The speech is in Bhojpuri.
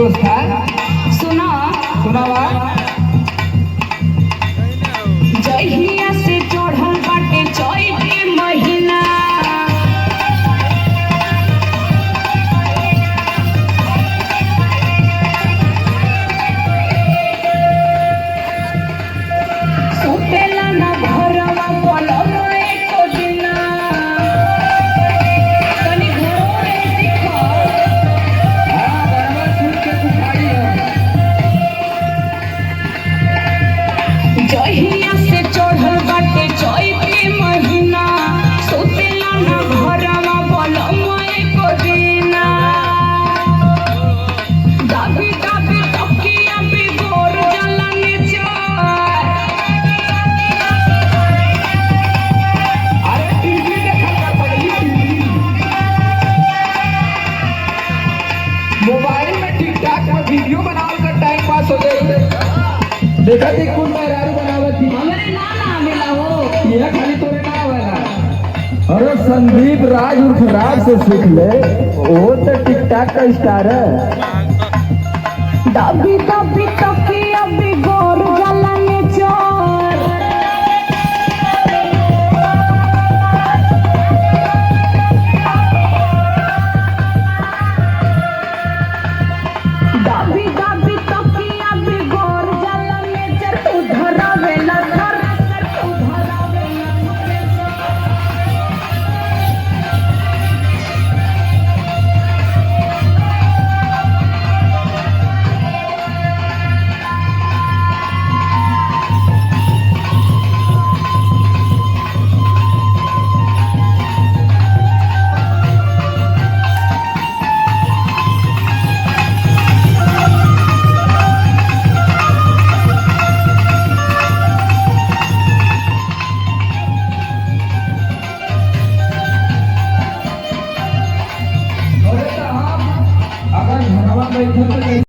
व्यवस्था। सुना सुनावा। जहिया से चढ़ल बाटे चैत के महीना, सुतेला ना घरवा पलंग एको दिना। तनी घरों में दिखा। हाँ, बराबर सुन के पुखारी है। जहिया से चढ़ल बाटे चैत के महीना, सुतेला ना घरवा पलंग एको दिना। दाबी दाबी तकिया पे गोर जलने चाय। अरे टीवी देखा कर पगली, टीवी। मोबाइल में टिकटॉक में वीडियो बनावल कर टाइम पास हो जाए। देखा थी कुल मेहरारू बनावत थी। हमरे ना ना मिला हो। यह खाली तोरे ना आवेला। अरे संदीप राज उर्फ राज से सीख ले, वो तो टिकटॉक का स्टार है। दाबी दाबी तकिया